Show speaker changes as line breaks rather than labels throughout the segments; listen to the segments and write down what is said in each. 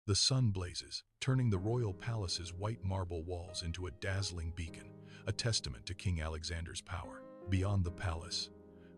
The sun blazes, turning the royal palace's white marble walls into a dazzling beacon, a testament to King Alexander's power. Beyond the palace,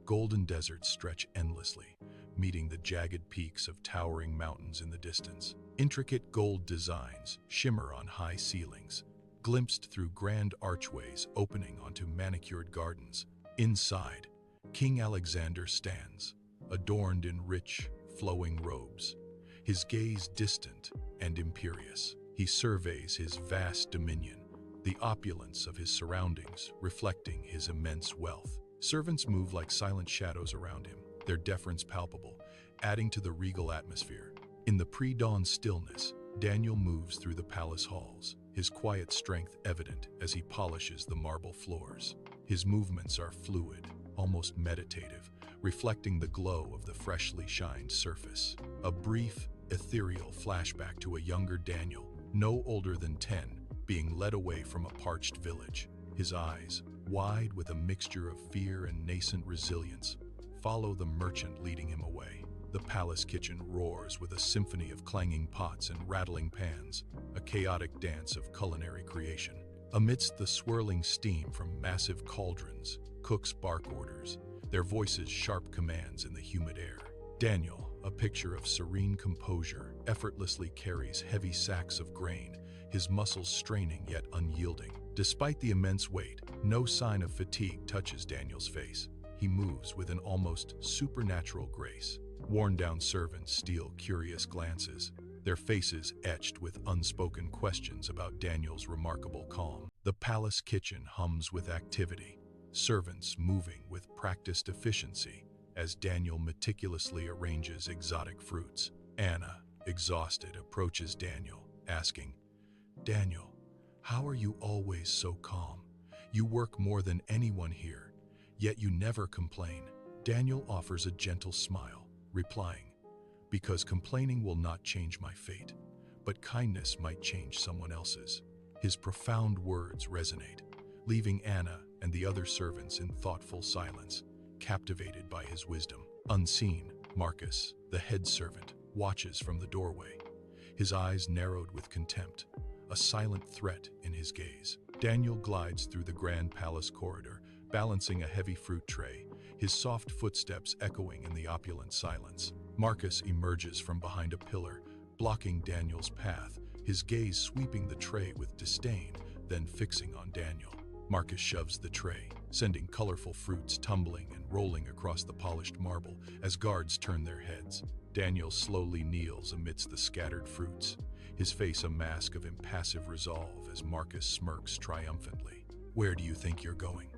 golden deserts stretch endlessly, meeting the jagged peaks of towering mountains in the distance. Intricate gold designs shimmer on high ceilings, glimpsed through grand archways opening onto manicured gardens. Inside, King Alexander stands, adorned in rich, flowing robes, his gaze distant and imperious. He surveys his vast dominion, the opulence of his surroundings reflecting his immense wealth. Servants move like silent shadows around him, their deference palpable, adding to the regal atmosphere. In the pre-dawn stillness, Daniel moves through the palace halls, his quiet strength evident as he polishes the marble floors. His movements are fluid, almost meditative, reflecting the glow of the freshly shined surface. A brief, ethereal flashback to a younger Daniel, no older than 10, being led away from a parched village. His eyes, wide with a mixture of fear and nascent resilience, follow the merchant leading him away. The palace kitchen roars with a symphony of clanging pots and rattling pans, a chaotic dance of culinary creation. Amidst the swirling steam from massive cauldrons, cooks bark orders, their voices sharp commands in the humid air. Daniel, a picture of serene composure, effortlessly carries heavy sacks of grain, his muscles straining yet unyielding. Despite the immense weight, no sign of fatigue touches Daniel's face. He moves with an almost supernatural grace. Worn-down servants steal curious glances, their faces etched with unspoken questions about Daniel's remarkable calm. The palace kitchen hums with activity, servants moving with practiced efficiency as Daniel meticulously arranges exotic fruits. Anna, exhausted, approaches Daniel, asking, "Daniel, how are you always so calm? You work more than anyone here, yet you never complain." Daniel offers a gentle smile, replying, "Because complaining will not change my fate, but kindness might change someone else's." His profound words resonate, leaving Anna and the other servants in thoughtful silence, captivated by his wisdom. Unseen, Marcus, the head servant, watches from the doorway, his eyes narrowed with contempt, a silent threat in his gaze. Daniel glides through the grand palace corridor, balancing a heavy fruit tray, his soft footsteps echoing in the opulent silence. Marcus emerges from behind a pillar, blocking Daniel's path, his gaze sweeping the tray with disdain, then fixing on Daniel. Marcus shoves the tray, sending colorful fruits tumbling and rolling across the polished marble as guards turn their heads. Daniel slowly kneels amidst the scattered fruits, his face a mask of impassive resolve as Marcus smirks triumphantly. "Where do you think you're going?"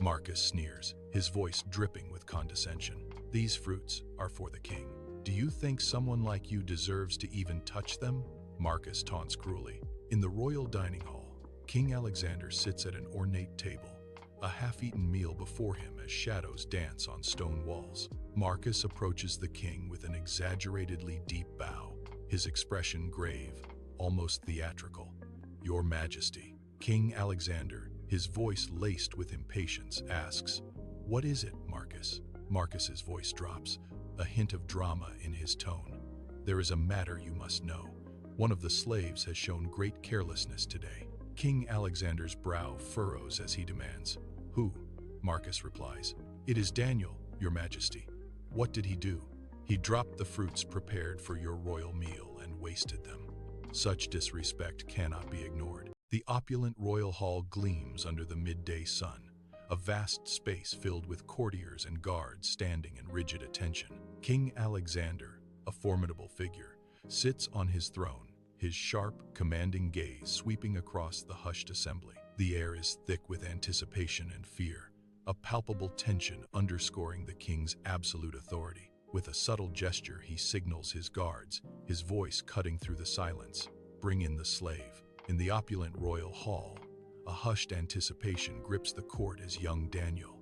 Marcus sneers, his voice dripping with condescension. "These fruits are for the king. Do you think someone like you deserves to even touch them?" Marcus taunts cruelly. In the royal dining hall, King Alexander sits at an ornate table, a half-eaten meal before him as shadows dance on stone walls. Marcus approaches the king with an exaggeratedly deep bow, his expression grave, almost theatrical. "Your Majesty." King Alexander, his voice laced with impatience, asks, "What is it, Marcus?" Marcus's voice drops, a hint of drama in his tone. "There is a matter you must know. One of the slaves has shown great carelessness today." King Alexander's brow furrows as he demands, "Who?" Marcus replies, "It is Daniel, Your Majesty." "What did he do?" "He dropped the fruits prepared for your royal meal and wasted them." Such disrespect cannot be ignored. The opulent royal hall gleams under the midday sun, a vast space filled with courtiers and guards standing in rigid attention. King Alexander, a formidable figure, sits on his throne, his sharp, commanding gaze sweeping across the hushed assembly. The air is thick with anticipation and fear, a palpable tension underscoring the king's absolute authority. With a subtle gesture, he signals his guards, his voice cutting through the silence, "Bring in the slave." In the opulent royal hall, a hushed anticipation grips the court as young Daniel,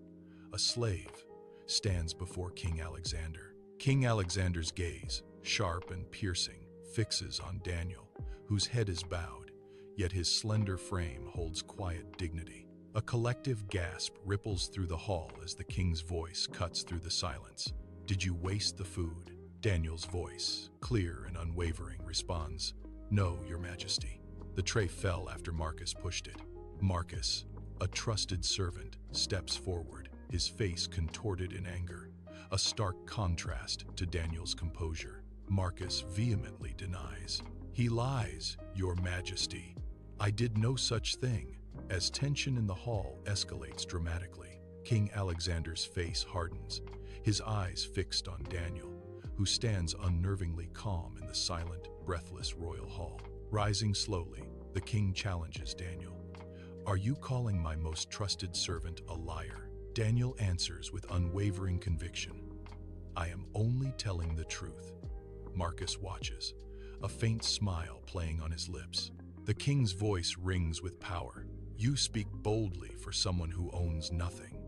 a slave, stands before King Alexander. King Alexander's gaze, sharp and piercing, fixes on Daniel, whose head is bowed, yet his slender frame holds quiet dignity. A collective gasp ripples through the hall as the king's voice cuts through the silence. "Did you waste the food?" Daniel's voice, clear and unwavering, responds, "No, Your Majesty." The tray fell after Marcus pushed it. Marcus, a trusted servant, steps forward, his face contorted in anger, a stark contrast to Daniel's composure. Marcus vehemently denies. "He lies, Your Majesty. I did no such thing." As tension in the hall escalates dramatically, King Alexander's face hardens, his eyes fixed on Daniel, who stands unnervingly calm in the silent, breathless royal hall. Rising slowly, the king challenges Daniel. "Are you calling my most trusted servant a liar?" Daniel answers with unwavering conviction, "I am only telling the truth." Marcus watches, a faint smile playing on his lips. The king's voice rings with power. "You speak boldly for someone who owns nothing."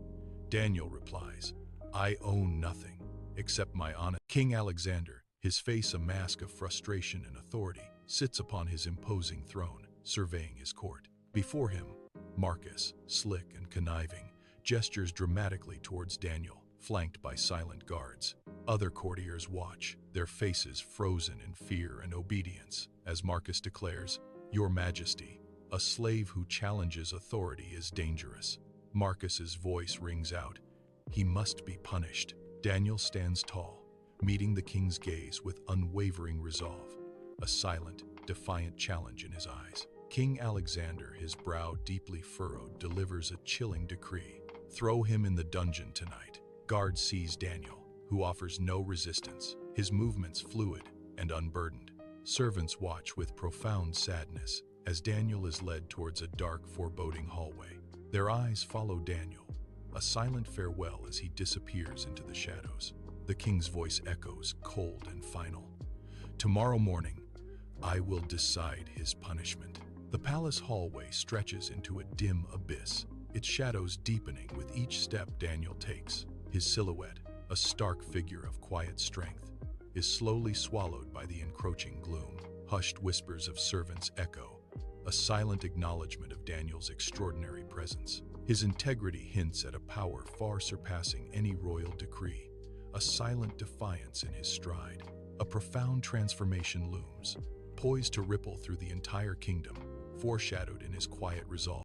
Daniel replies, "I own nothing, except my honor." King Alexander, his face a mask of frustration and authority, sits upon his imposing throne, surveying his court. Before him, Marcus, slick and conniving, gestures dramatically towards Daniel, flanked by silent guards. Other courtiers watch, their faces frozen in fear and obedience, as Marcus declares, "Your Majesty, a slave who challenges authority is dangerous." Marcus's voice rings out, "He must be punished." Daniel stands tall, meeting the king's gaze with unwavering resolve, a silent, defiant challenge in his eyes. King Alexander, his brow deeply furrowed, delivers a chilling decree. "Throw him in the dungeon tonight." Guards seize Daniel, who offers no resistance, his movements fluid and unburdened. Servants watch with profound sadness as Daniel is led towards a dark, foreboding hallway. Their eyes follow Daniel, a silent farewell as he disappears into the shadows. The king's voice echoes, cold and final. "Tomorrow morning, I will decide his punishment." The palace hallway stretches into a dim abyss, its shadows deepening with each step Daniel takes. His silhouette, a stark figure of quiet strength, is slowly swallowed by the encroaching gloom. Hushed whispers of servants echo, a silent acknowledgement of Daniel's extraordinary presence. His integrity hints at a power far surpassing any royal decree, a silent defiance in his stride. A profound transformation looms, poised to ripple through the entire kingdom, foreshadowed in his quiet resolve.